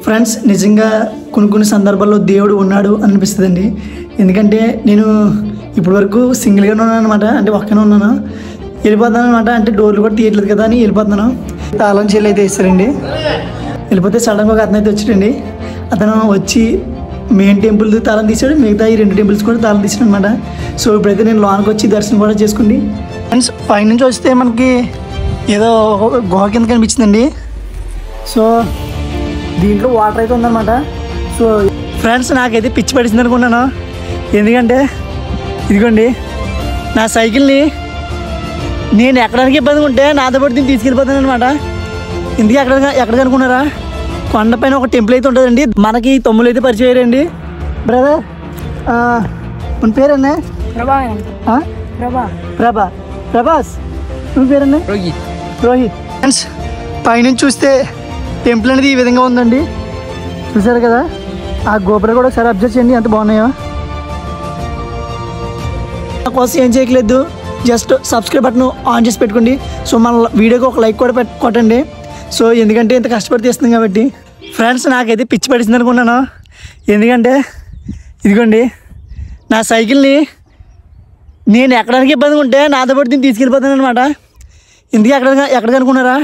Friends నిజంగా కొన్ని సందర్భాల్లో దేవుడు ఉన్నాడు అనిపిస్తుందండి. ఎందుకంటే నేను ఇప్పటి వరకు సింగిల్గానే ఉన్నాను అనమాట. అంటే ఒక్కనే ఉన్నాను, వెళ్ళిపోతాను అనమాట. అంటే డోర్లు కూడా తీయట్లేదు కదా అని వెళ్ళిపోతున్నాను. తాళం చెల్లి అయితే ఇస్తారండి. వెళ్ళిపోతే సడన్గా ఒక అతను అయితే వచ్చాడండి. అతను వచ్చి మెయిన్ టెంపుల్ తాళం తీసాడు, మిగతా ఈ 2 టెంపుల్స్ కూడా తాళం తీసాడు అనమాట. సో ఇప్పుడైతే నేను లోనికి వచ్చి దర్శనం కూడా చేసుకోండి. ఫ్రెండ్స్ పైనుంచి వస్తే మనకి ఏదో గుహ కింద కనిపించిందండి. సో దీంట్లో వాటర్ అయితే ఉందన్నమాట. సో ఫ్రెండ్స్ నాకైతే పిచ్చి పడిచింది అనుకున్నాను. ఎందుకంటే ఇదిగోండి నా సైకిల్ని నేను ఎక్కడానికి ఇబ్బందిగా ఉంటే నాతో పాటు దీన్ని తీసుకెళ్ళిపోతాను అనమాట. ఇందుకే ఎక్కడికి అనుకున్నారా, కొండపైన ఒక టెంపుల్ అయితే ఉంటుందండి. మనకి తమ్ముళ్ళు అయితే పరిచయం అయ్యారండి. బ్రదర్ మన పేరన్నా? ప్రభాస్. మన పేరన్నా? రోహిత్. ఫ్రెండ్స్ పైనుంచి చూస్తే టెంపుల్ అనేది ఈ విధంగా ఉందండి. చూసారు కదా, ఆ గోపురం కూడా ఒకసారి అబ్జర్వ్ చేయండి ఎంత బాగున్నాయో. నా కోసం ఏం చేయట్లేదు, జస్ట్ సబ్స్క్రైబ్ బటన్ ఆన్ చేసి పెట్టుకోండి. సో మన వీడియోకి ఒక లైక్ కూడా కొట్టండి. సో ఎందుకంటే ఇంత కష్టపడి తీస్తుంది కాబట్టి. ఫ్రెండ్స్ నాకైతే పిచ్చి పడిచింది అనుకున్నాను. ఎందుకంటే ఇదిగోండి నా సైకిల్ని నేను ఎక్కడానికి ఇబ్బందిగా ఉంటే నాతో పాటు దీన్ని తీసుకెళ్ళిపోతాను అనమాట. ఇందుకే ఎక్కడికి అనుకున్నారా,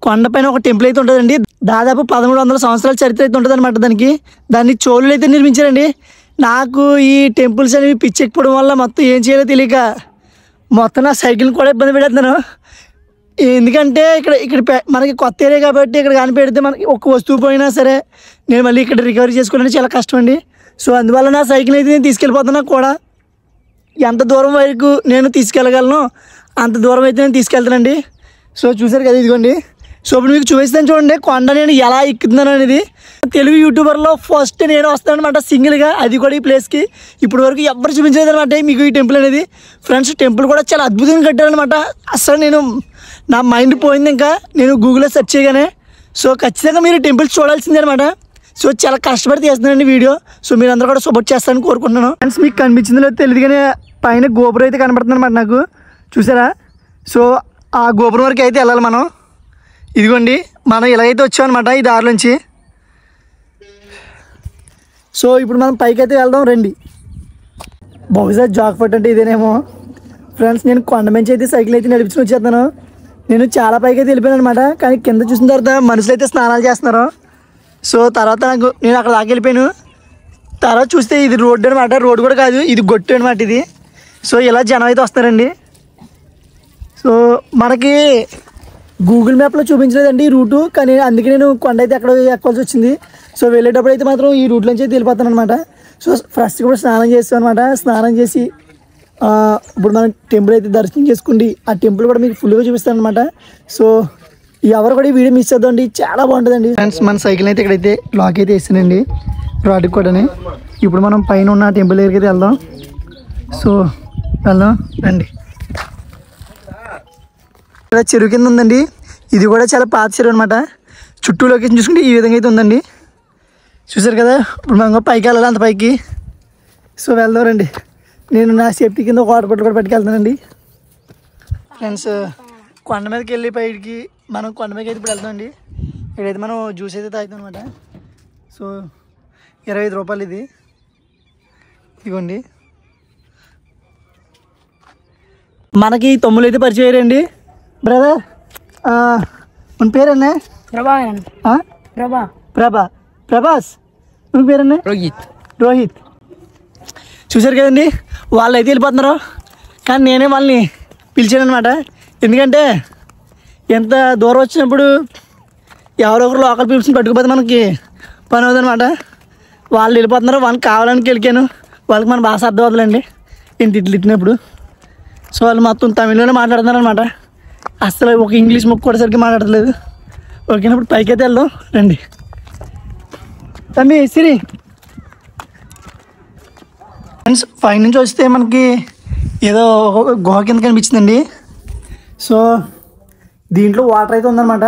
కొండపైన ఒక టెంపుల్ అయితే ఉంటుందండి. దాదాపు 1300 సంవత్సరాల చరిత్ర అయితే ఉంటుంది అనమాట. దాన్ని చోళులు అయితే నిర్మించారండి. నాకు ఈ టెంపుల్స్ అనేవి పిచ్చెక్కిపోవడం వల్ల మొత్తం ఏం చేయాలో తెలియక మొత్తం నా సైకిల్ని కూడా ఇబ్బంది పెడుతున్నాను. ఎందుకంటే ఇక్కడ మనకి కొత్త ఏరియా కాబట్టి ఇక్కడ కనిపెడితే మనకి ఒక వస్తువు పోయినా సరే నేను మళ్ళీ ఇక్కడ రికవరీ చేసుకోవాలంటే చాలా కష్టం అండి. సో అందువల్ల నా సైకిల్ అయితే నేను తీసుకెళ్ళిపోతున్నా కూడా. ఎంత దూరం వరకు నేను తీసుకెళ్ళగలను అంత దూరం అయితే నేను తీసుకెళ్తానండి. సో చూసారు కదా ఇదిగోండి. సో ఇప్పుడు మీకు చూపిస్తాను చూడండి కొండ నేను ఎలా ఎక్కుతున్నాను అనేది. తెలుగు యూట్యూబర్లో ఫస్ట్ నేను వస్తాను అనమాట సింగిల్గా, అది కూడా ఈ ప్లేస్కి. ఇప్పుడు వరకు ఎవరు చూపించలేదు అనమాట మీకు ఈ టెంపుల్ అనేది. ఫ్రెండ్స్ టెంపుల్ కూడా చాలా అద్భుతంగా కట్టారనమాట. అసలు నా మైండ్ పోయింది ఇంకా నేను గూగుల్లో సెర్చ్ చేయగానే. సో ఖచ్చితంగా మీరు టెంపుల్స్ చూడాల్సిందే అనమాట. సో చాలా కష్టపడి చేస్తున్నానండి వీడియో. సో మీరు అందరూ కూడా సపోర్ట్ చేస్తారని కోరుకుంటున్నాను. ఫ్రెండ్స్ మీకు కనిపించిందో తెలియదు కానీ పైన గోపురం అయితే కనబడుతుంది అనమాట నాకు. చూసారా, సో ఆ గోపురం వరకు అయితే వెళ్ళాలి మనం. ఇదిగోండి మనం ఇలాగైతే వచ్చామన్నమాట ఈ దారిలోంచి. సో ఇప్పుడు మనం పైకి అయితే వెళ్దాం రండి. బహుశా జాక్పట్ అంటే ఇదేనేమో. ఫ్రెండ్స్ నేను కొండ మంచి అయితే సైకిల్ అయితే నడిపించుకుని వచ్చేస్తాను. నేను చాలా పైకి అయితే వెళ్ళిపోయాను అనమాట. కానీ కింద చూసిన తర్వాత మనుషులు అయితే స్నానాలు చేస్తున్నారు. సో తర్వాత నేను అక్కడ దాకా వెళ్ళిపోయాను. తర్వాత చూస్తే ఇది రోడ్డు అనమాట. రోడ్డు కూడా కాదు, ఇది గొట్టు అనమాట ఇది. సో ఇలా జనం అయితే వస్తారండి. సో మనకి గూగుల్ మ్యాప్లో చూపించలేదండి ఈ రూటు, కానీ అందుకే నేను కొండ అయితే ఎక్కడ ఎక్కాల్సి వచ్చింది. సో వెళ్ళేటప్పుడు అయితే మాత్రం ఈ రూట్లోంచి అయితే వెళ్ళిపోతాను అనమాట. సో ఫ్రెష్గా కూడా స్నానం చేస్తాను అనమాట. స్నానం చేసి ఇప్పుడు మనం టెంపుల్ అయితే దర్శనం చేసుకోండి. ఆ టెంపుల్ కూడా మీకు ఫుల్గా చూపిస్తాను అనమాట. సో ఎవరు కూడా ఈ వీడియో మిస్ అవుతుందండి, చాలా బాగుంటుందండి. ఫ్రెండ్స్ మన సైకిల్ అయితే ఇక్కడైతే లాక్ అయితే వేస్తానండి రాడ్కి కూడా. ఇప్పుడు మనం పైన ఉన్న టెంపుల్ దగ్గరికి అయితే వెళ్దాం. సో వెళ్దాం రండి. ఇక్కడ చెరువు కింద ఉందండి. ఇది కూడా చాలా పాత చెరువు అనమాట. చుట్టూ లొకేషన్ చూసుకుంటే ఈ విధంగా అయితే ఉందండి. చూసారు కదా, ఇప్పుడు మనం పైకి వెళ్ళాలి అంత పైకి. సో వెళ్దాం రండి. నేను నా సేఫ్టీ కింద వాటర్ బాటిల్ కూడా పట్టుకెళ్తానండి. ఫ్రెండ్స్ కొండ మీదకి వెళ్ళి పైకి మనం కొండ మీదకి అయితే ఇప్పుడు వెళ్తామండి. ఇక్కడైతే మనం జ్యూస్ అయితే తాగుతాం అనమాట. సో 25 రూపాయలు ఇది. ఇదిగోండి మనకి తమ్ముళ్ళు అయితే పరిచయం అయ్యారండి. బ్రదర్ మన పేరన్నా? ప్రభాస్. మన పేరన్నా? రోహిత్. చూసారు కదండి, వాళ్ళు అయితే వెళ్ళిపోతున్నారు. కానీ నేనే వాళ్ళని పిలిచాను అనమాట. ఎందుకంటే ఎంత దూరం వచ్చినప్పుడు ఎవరో ఒకరు లోకల్ పీపుల్స్ని పట్టుకుపోతే మనకి పని అవుతుందన్నమాట. వాళ్ళు వెళ్ళిపోతున్నారు, వాళ్ళకి కావాలని గెలికాను. వాళ్ళకి మన భాష అర్థం అవుతుందండి ఇంటి ఇట్లిట్టినప్పుడు. సో వాళ్ళు మొత్తం తమిళ్లోనే మాట్లాడుతున్నారు అనమాట. అసలు ఒక ఇంగ్లీష్ ముక్క కూడా సరిగ్గా మాట్లాడలేదు. ఓకేనప్పుడు పైకి అయితే వెళ్దాం రండి. తమ్మి సిరి. ఫ్రెండ్స్ పైనుంచి వస్తే మనకి ఏదో గుహ కింద కనిపించిందండి. సో దీంట్లో వాటర్ అయితే ఉందన్నమాట.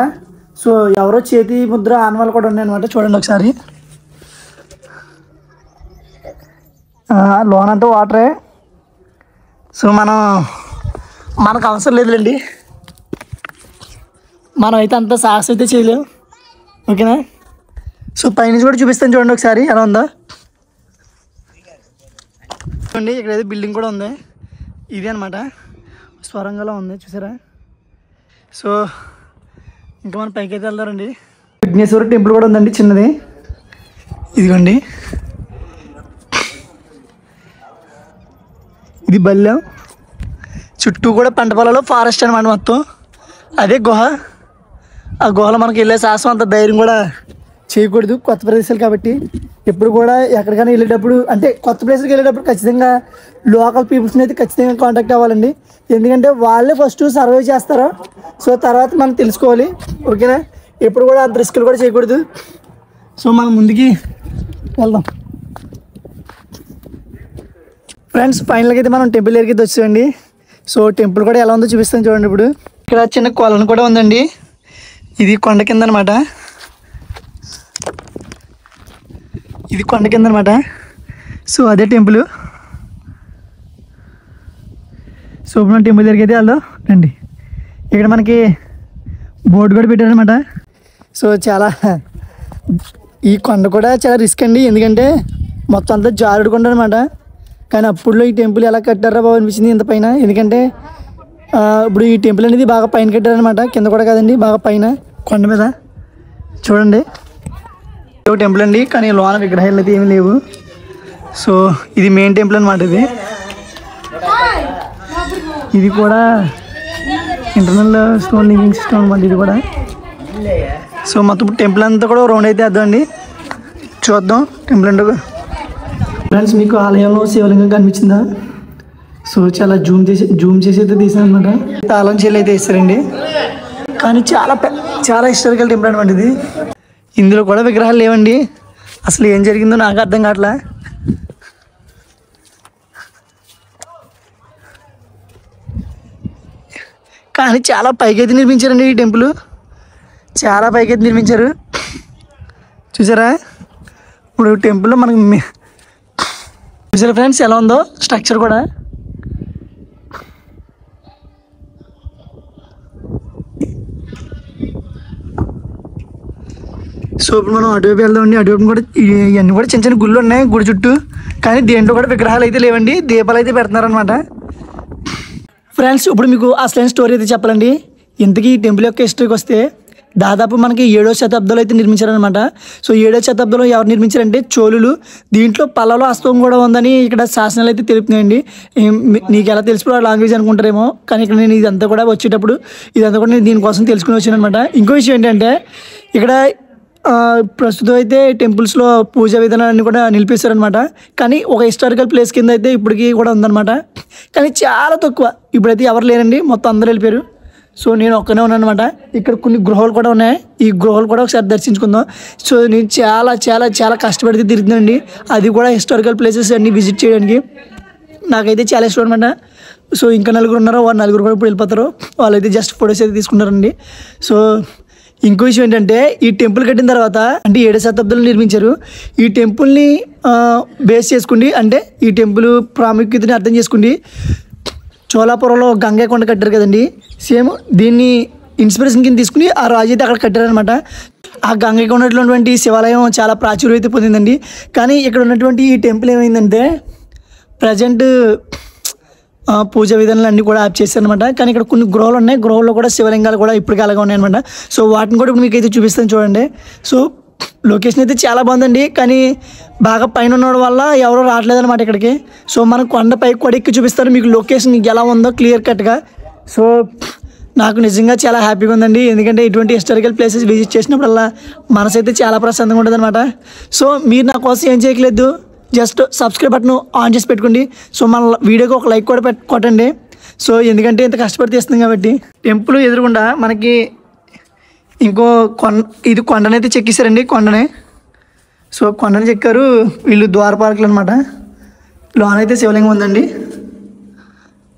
సో ఎవరో చేతి ముద్ర ఆనవాళ్ళు కూడా ఉన్నాయన్నమాట. చూడండి ఒకసారి, లోనంతా వాటరే. సో మనకు అవసరం లేదులేండి, మనం అయితే అంత సాహసం అయితే చేయలేము. ఓకేనా? సో పైనుంచి కూడా చూపిస్తాను చూడండి ఒకసారి ఎలా ఉందో చూడండి. ఇక్కడైతే బిల్డింగ్ కూడా ఉంది, ఇది అనమాట స్వరంగంలో ఉంది చూసారా. సో ఇంకా మనం పైకి అయితే వెళ్తారండి. విఘ్నేశ్వర టెంపుల్ కూడా ఉందండి చిన్నది, ఇదిగోండి. ఇది బల్లెం, చుట్టూ కూడా పంట పొలాలు ఫారెస్ట్ అనమాట మొత్తం. అదే గుహ, ఆ గుహలో మనకి వెళ్ళే సాహసం అంత ధైర్యం కూడా చేయకూడదు కొత్త ప్రదేశాలు కాబట్టి. ఎప్పుడు కూడా ఎక్కడికైనా వెళ్ళేటప్పుడు అంటే కొత్త ప్లేస్కి వెళ్ళేటప్పుడు ఖచ్చితంగా లోకల్ పీపుల్స్ని అయితే ఖచ్చితంగా కాంటాక్ట్ అవ్వాలండి. ఎందుకంటే వాళ్ళే ఫస్ట్ సర్వే చేస్తారు, సో తర్వాత మనం తెలుసుకోవాలి. ఓకేనా, ఎప్పుడు కూడా అంత రిస్కులు కూడా చేయకూడదు. సో మనం ముందుకి వెళ్దాం ఫ్రెండ్స్. ఫైనల్గా అయితే మనం టెంపుల్ దగ్గరికి అయితే వచ్చామండి. సో టెంపుల్ కూడా ఎలా ఉందో చూపిస్తాను చూడండి. ఇప్పుడు ఇక్కడ చిన్న కొలను కూడా ఉందండి, ఇది కొండ కింద అనమాట. ఇది కొండ కింద అనమాట. సో అదే టెంపుల్. సో ఇప్పుడు మనం టెంపుల్ దగ్గరికి అయితే వెళ్దాం రండి. ఇక్కడ మనకి బోర్డు కూడా పెట్టారనమాట. సో చాలా ఈ కొండ కూడా చాలా రిస్క్ అండి, ఎందుకంటే మొత్తం అంతా జారుడు కొండ అనమాట. కానీ అప్పుడులో ఈ టెంపుల్ ఎలా కట్టారా బాబు అనిపించింది ఇంత పైన. ఎందుకంటే ఇప్పుడు ఈ టెంపుల్ అనేది బాగా పైన కట్టారనమాట, కింద కూడా కాదండి, బాగా పైన కొండ మీద. చూడండి టెంపుల్ అండి, కానీ లోన విగ్రహాలు అయితే ఏమీ లేవు. సో ఇది మెయిన్ టెంపుల్ అనమాట. ఇది కూడా ఇంటర్నల్ స్టోన్ లివింగ్ స్టోన్ అనమాట ఇది కూడా. సో మొత్తం టెంపుల్ అంతా కూడా రౌండ్ అయితే వేద్దాం అండి, చూద్దాం టెంపుల్ అంటే. ఫ్రెండ్స్ మీకు ఆలయంలో శివలింగం కనిపించిందా? సో చాలా జూమ్ చేసి అయితే తీసాను అనమాట. తాళం చెల్లి అయితే వేస్తారండి, కానీ చాలా హిస్టారికల్ టెంపుల్ అనమాట ఇది. ఇందులో కూడా విగ్రహాలు లేవండి, అసలు ఏం జరిగిందో నాకు అర్థం కావట్లా. కానీ చాలా పైకైతే నిర్మించారండి ఈ టెంపుల్, చాలా పైకైతే నిర్మించారు చూసారా. ఇప్పుడు టెంపుల్లో మనకి చూసారా ఫ్రెండ్స్ ఎలా ఉందో స్ట్రక్చర్ కూడా. సో ఇప్పుడు మనం అటువైపు వెళ్దామండి. అటువైపు కూడా ఇవన్నీ కూడా చిన్న చిన్న గుళ్ళు ఉన్నాయి గుడి చుట్టూ, కానీ దేంట్లో కూడా విగ్రహాలు అయితే లేవండి, దీపాలు అయితే పెడుతున్నారనమాట. ఫ్రెండ్స్ ఇప్పుడు మీకు అసలైన స్టోరీ అయితే చెప్పాలండి. ఇంతకీ ఈ టెంపుల్ యొక్క హిస్టరీకి వస్తే దాదాపు మనకి 7వ శతాబ్దంలో అయితే నిర్మించారనమాట. సో 7వ శతాబ్దంలో ఎవరు నిర్మించారంటే చోళులు. దీంట్లో పల్లవ హస్తం కూడా ఉందని ఇక్కడ శాసనాలు అయితే తెలుపుతున్నాయండి. నీకు ఎలా తెలిసిపో లాంగ్వేజ్ అనుకుంటారేమో, కానీ ఇక్కడ నేను ఇదంతా కూడా వచ్చేటప్పుడు ఇదంతా కూడా నేను దీనికోసం తెలుసుకుని వచ్చాను అనమాట. ఇంకో విషయం ఏంటంటే ఇక్కడ ప్రస్తుతం అయితే టెంపుల్స్లో పూజా విధానాన్ని కూడా నిలిపేశారనమాట. కానీ ఒక హిస్టారికల్ ప్లేస్ కింద అయితే ఇప్పటికీ కూడా ఉందన్నమాట, కానీ చాలా తక్కువ. ఇప్పుడైతే ఎవరు లేరండి, మొత్తం అందరూ వెళ్ళిపోయారు. సో నేను ఒక్కనే ఉన్నాను అనమాట. ఇక్కడ కొన్ని గృహాలు కూడా ఉన్నాయి, ఈ గృహాలు కూడా ఒకసారి దర్శించుకుందాం. సో నేను చాలా చాలా చాలా కష్టపడితే తిరుగుతుందండి, అది కూడా హిస్టారికల్ ప్లేసెస్ అన్ని విజిట్ చేయడానికి. నాకైతే చాలా ఇష్టం అనమాట. సో ఇంకా నలుగురు ఉన్నారు, వాళ్ళు నలుగురు కూడా ఇప్పుడు వెళ్ళిపోతారు. వాళ్ళైతే జస్ట్ ఫొటోస్ అయితే తీసుకుంటారండి. సో ఇంకో విషయం ఏంటంటే ఈ టెంపుల్ కట్టిన తర్వాత అంటే 7వ శతాబ్దంలో నిర్మించారు. ఈ టెంపుల్ని బేస్ చేసుకుండి అంటే ఈ టెంపుల్ ప్రాముఖ్యతని అర్థం చేసుకుండి చోళాపురంలో గంగా కొండ కట్టారు కదండి, సేమ్ దీన్ని ఇన్స్పిరేషన్ కింద తీసుకుని ఆ రాజు అయితే అక్కడ కట్టారనమాట. ఆ గంగా కొండలో ఉన్నటువంటి శివాలయం చాలా ప్రాచుర్యం అయితే పొందిందండి. కానీ ఇక్కడ ఉన్నటువంటి ఈ టెంపుల్ ఏమైందంటే ప్రజెంట్ పూజా విధానాలు అన్నీ కూడా ఆప్ చేశారనమాట. కానీ ఇక్కడ కొన్ని గృహాలు ఉన్నాయి, గృహాల్లో కూడా శివలింగాలు కూడా ఇప్పటికీ అలాగే ఉన్నాయన్నమాట. సో వాటిని కూడా ఇప్పుడు మీకు అయితే చూపిస్తాను చూడండి. సో లొకేషన్ అయితే చాలా బాగుందండి, కానీ బాగా పైన ఉండడం వల్ల ఎవరో రావట్లేదన్నమాట ఇక్కడికి. సో మనం కొండ పైకి కూడా ఎక్కి చూపిస్తారు మీకు లొకేషన్ ఎలా ఉందో క్లియర్ కట్గా. సో నాకు నిజంగా చాలా హ్యాపీగా ఉందండి, ఎందుకంటే ఇటువంటి హిస్టారికల్ ప్లేసెస్ విజిట్ చేసినప్పుడల్లా మనసు అయితే చాలా ప్రశాంతంగా ఉంటుంది అనమాట. సో మీరు నా కోసం ఏం చేయట్లేదు, జస్ట్ సబ్స్క్రైబ్ బటన్ ఆన్ చేసి పెట్టుకోండి. సో మన వీడియోకి ఒక లైక్ కూడా కొట్టండి. సో ఎందుకంటే ఇంత కష్టపడి తీస్తుంది కాబట్టి. టెంపుల్ ఎదురుగుండా మనకి ఇంకో ఇది కొండనైతే చెక్కిస్తారండి, కొండనే. సో కొండని చెక్కారు వీళ్ళు ద్వారపాలకులు అనమాట. లోనైతే శివలింగం ఉందండి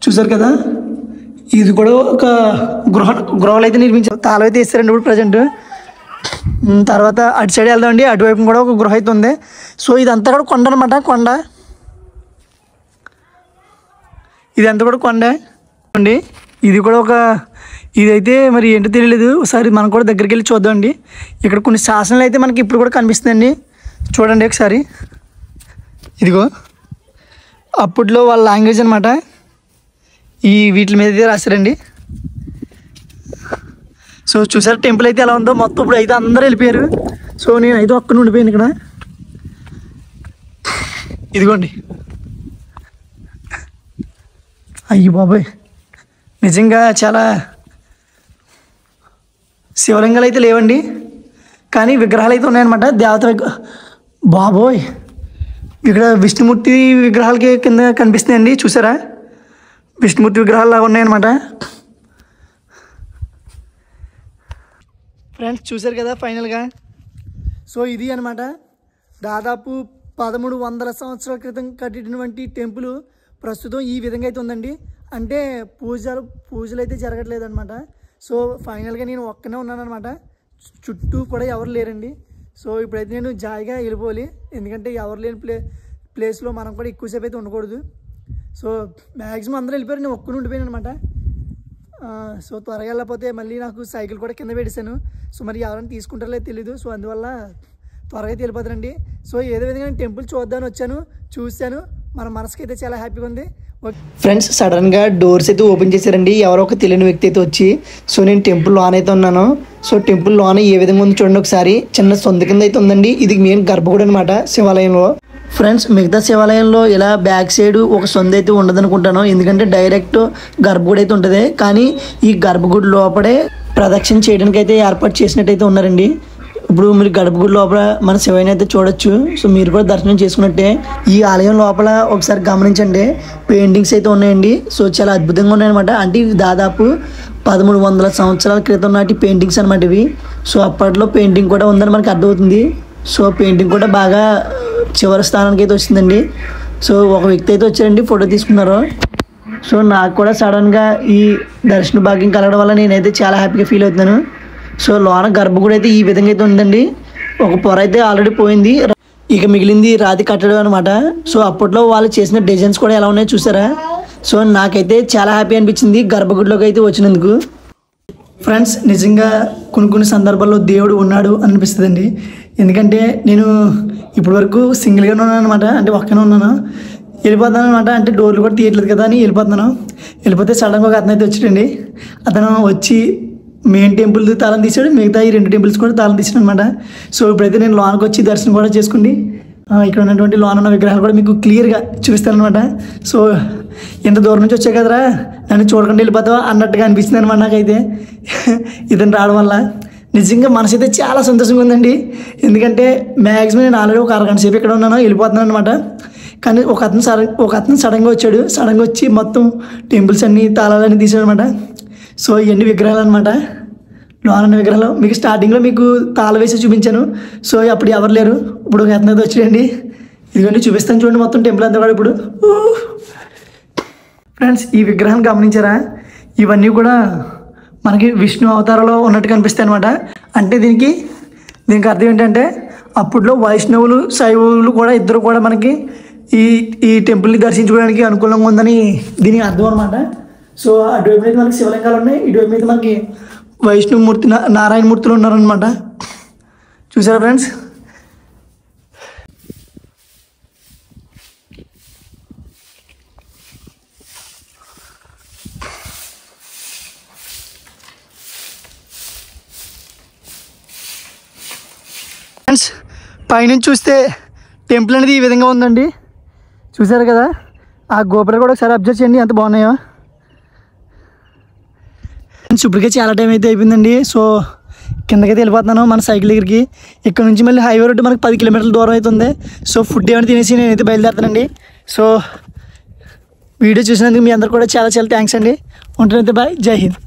చూసారు కదా. ఇది కూడా ఒక గృహాలు అయితే నిర్మించారు, తాళం అయితే ఇస్తారండి ఇప్పుడు ప్రజెంట్. తర్వాత అటు సైడ్ వెళ్దామండి, అటువైపు కూడా ఒక గృహ అయితే ఉంది. సో ఇదంతా కూడా కొండ అనమాట, కొండ ఇదంతా కూడా కొండ అండి. ఇది కూడా ఒక ఇదైతే మరి ఏంటో తెలియలేదు, ఒకసారి మనం కూడా దగ్గరికి వెళ్ళి చూద్దామండి. ఇక్కడ కొన్ని శాసనాలు అయితే మనకి ఇప్పుడు కూడా కనిపిస్తుందండి, చూడండి ఒకసారి. ఇదిగో అప్పట్లో వాళ్ళ లాంగ్వేజ్ అనమాట, ఈ వీటి మీద అయితే రాశారండి. సో చూసారు టెంపుల్ అయితే ఎలా ఉందో. మొత్తం ఇప్పుడు అయితే అందరూ వెళ్ళిపోయారు. సో నేను అయితే ఒక్కడిని ఉండిపోయాను ఇక్కడ. ఇదిగోండి, అయ్యి బాబాయ్, నిజంగా చాలా శివలింగాలు అయితే లేవండి, కానీ విగ్రహాలు అయితే ఉన్నాయన్నమాట, దేవత బాబోయ్. ఇక్కడ విష్ణుమూర్తి విగ్రహాలకి కింద కనిపిస్తున్నాయండి, చూసారా? విష్ణుమూర్తి విగ్రహాలు లాగా ఉన్నాయన్నమాట. ఫ్రెండ్స్ చూసారు కదా ఫైనల్గా. సో ఇది అనమాట దాదాపు 1300 సంవత్సరాల క్రితం కట్టినటువంటి టెంపుల్ ప్రస్తుతం ఈ విధంగా అయితే ఉందండి. అంటే పూజలు అయితే జరగట్లేదు అనమాట. సో ఫైనల్గా నేను ఒక్కనే ఉన్నాను అనమాట, చుట్టూ కూడా ఎవరు లేరండి. సో ఇప్పుడైతే నేను జాయిగా వెళ్ళిపోవాలి, ఎందుకంటే ఎవరు లేని ప్లేస్లో మనం కూడా ఎక్కువసేపు అయితే ఉండకూడదు. సో మ్యాక్సిమం అందరూ వెళ్ళిపోయారు, నేను ఒక్కనే ఉండిపోయాను అనమాట. సో త్వరగా వెళ్ళకపోతే మళ్ళీ నాకు సైకిల్ కూడా కింద పెట్టేశాను. సో మరి ఎవరైనా తీసుకుంటారో తెలీదు. సో అందువల్ల త్వరగా అయితే వెళ్ళిపోతారండి. సో ఏదో విధంగా నేను టెంపుల్ చూద్దామని వచ్చాను, చూశాను, మన మనసుకి అయితే చాలా హ్యాపీగా ఉంది. ఫ్రెండ్స్ సడన్గా డోర్స్ అయితే ఓపెన్ చేశారండి, ఎవరో ఒక తెలియని వ్యక్తి అయితే వచ్చి. సో నేను టెంపుల్ లోన్ అయితే ఉన్నాను. సో టెంపుల్ లోన్ ఏ విధంగా ఉంది చూడండి ఒకసారి. చిన్న సొంత కింద అయితే ఉందండి. ఇది మెయిన్ గర్భగుడి అనమాట శివాలయంలో. ఫ్రెండ్స్ మిగతా శివాలయంలో ఇలా బ్యాక్ సైడ్ ఒక సొంత అయితే ఉండదు అనుకుంటాను, ఎందుకంటే డైరెక్ట్ గర్భగుడి అయితే ఉంటుంది. కానీ ఈ గర్భగుడి లోపలే ప్రదక్షిణ చేయడానికి అయితే ఏర్పాటు చేసినట్టయితే ఉన్నారండి. ఇప్పుడు మీరు గర్భగుడి లోపల మన శివయ్యని అయితే చూడొచ్చు. సో మీరు కూడా దర్శనం చేసుకున్నట్టే. ఈ ఆలయం లోపల ఒకసారి గమనించండి, పెయింటింగ్స్ అయితే ఉన్నాయండి. సో చాలా అద్భుతంగా ఉన్నాయన్నమాట. అంటే ఇవి దాదాపు 1300 సంవత్సరాల క్రితం నాటి పెయింటింగ్స్ అనమాట ఇవి. సో అప్పట్లో పెయింటింగ్ కూడా ఉందని మనకు అర్థమవుతుంది. సో పెయింటింగ్ కూడా బాగా చివరి స్థానానికి అయితే వచ్చిందండి. సో ఒక వ్యక్తి అయితే వచ్చారండి, ఫోటో తీసుకున్నారు. సో నాకు కూడా సడన్గా ఈ దర్శన భాగ్యం కలగడం వల్ల నేనైతే చాలా హ్యాపీగా ఫీల్ అవుతున్నాను. సో లోన గర్భగుడి అయితే ఈ విధంగా అయితే ఉందండి. ఒక పొర అయితే ఆల్రెడీ పోయింది, ఇక మిగిలింది రాతి కట్టడం అనమాట. సో అప్పట్లో వాళ్ళు చేసిన డిజైన్స్ కూడా ఎలా ఉన్నాయో చూసారా? సో నాకైతే చాలా హ్యాపీ అనిపించింది గర్భగుడిలోకి అయితే వచ్చినందుకు. ఫ్రెండ్స్ నిజంగా కొన్ని సందర్భాల్లో దేవుడు ఉన్నాడు అనిపిస్తుందండి. ఎందుకంటే నేను ఇప్పటి వరకు సింగిల్గానే ఉన్నాను అనమాట, అంటే ఒక్కనే ఉన్నాను. వెళ్ళిపోతాను అనమాట, అంటే డోర్లు కూడా తీయట్లేదు కదా అని వెళ్ళిపోతున్నాను. వెళ్ళిపోతే సడన్గా ఒక అతను అయితే వచ్చాడండి. అతను వచ్చి మెయిన్ టెంపుల్ తాళం తీసాడు, మిగతా ఈ 2 టెంపుల్స్ కూడా తాళం తీసాడు అనమాట. సో ఇప్పుడైతే నేను లోన్కి వచ్చి దర్శనం కూడా చేసుకుని ఇక్కడ ఉన్నటువంటి లోన్ ఉన్న విగ్రహాలు కూడా మీకు క్లియర్గా చూపిస్తాను అనమాట. సో ఎంత దూరం నుంచి వచ్చాయి కదరా, నన్ను చూడకుండా వెళ్ళిపోతావా అన్నట్టుగా అనిపిస్తుంది అనమాట నాకైతే ఇతను రావడం వల్ల. నిజంగా మనసు అయితే చాలా సంతోషంగా ఉందండి. ఎందుకంటే మ్యాక్సిమం నేను ఆల్రెడీ ఒక అరగంట సేపు ఇక్కడ ఉన్నాను, వెళ్ళిపోతున్నాను అనమాట. కానీ ఒక అతను సడన్గా వచ్చాడు. సడన్గా వచ్చి మొత్తం టెంపుల్స్ అన్నీ తాళాలన్నీ తీసాడు అనమాట. సో ఇవన్నీ విగ్రహాలు అనమాట, లోన విగ్రహాలు. మీకు స్టార్టింగ్లో మీకు తాళం వేసి చూపించాను. సో అప్పుడు ఎవరు లేరు, ఇప్పుడు ఒక అతను వచ్చాడండి. ఇదిగోండి చూపిస్తాను చూడండి మొత్తం టెంపుల్ అంతా కూడా. ఇప్పుడు ఫ్రెండ్స్ ఈ విగ్రహాన్ని గమనించారా? ఇవన్నీ కూడా మనకి విష్ణు అవతారంలో ఉన్నట్టు కనిపిస్తాయి అనమాట. అంటే దీనికి అర్థం ఏంటంటే అప్పట్లో వైష్ణవులు శైవులు కూడా ఇద్దరు కూడా మనకి ఈ టెంపుల్ని దర్శించుకోవడానికి అనుకూలంగా ఉందని దీనికి అర్థం అనమాట. సో అటువైపు అయితే మనకి శివలింగాలు ఉన్నాయి, ఇటువైపు అయితే మనకి వైష్ణవమూర్తి నారాయణమూర్తులు ఉన్నారనమాట. చూసారా ఫ్రెండ్స్? ఫ్రెండ్స్ పైనుంచి చూస్తే టెంపుల్ అనేది ఈ విధంగా ఉందండి, చూసారు కదా? ఆ గోపురం కూడా ఒకసారి అబ్జర్వ్ చేయండి ఎంత బాగున్నాయో. ఫ్రెండ్స్ ఇప్పటికే చాలా టైం అయితే అయిపోయిందండి. సో కిందకైతే వెళ్ళిపోతున్నాను మన సైకిల్ దగ్గరికి. ఇక్కడ నుంచి మళ్ళీ హైవే రోడ్డు మనకు 10 కిలోమీటర్ల దూరం అవుతుంది. సో ఫుడ్ ఏమైనా తినేసి నేనైతే బయలుదేరుతానండి. సో వీడియో చూసినందుకు మీ అందరు కూడా చాలా థ్యాంక్స్ అండి. ఉంటానైతే బాయ్, జై హింద్.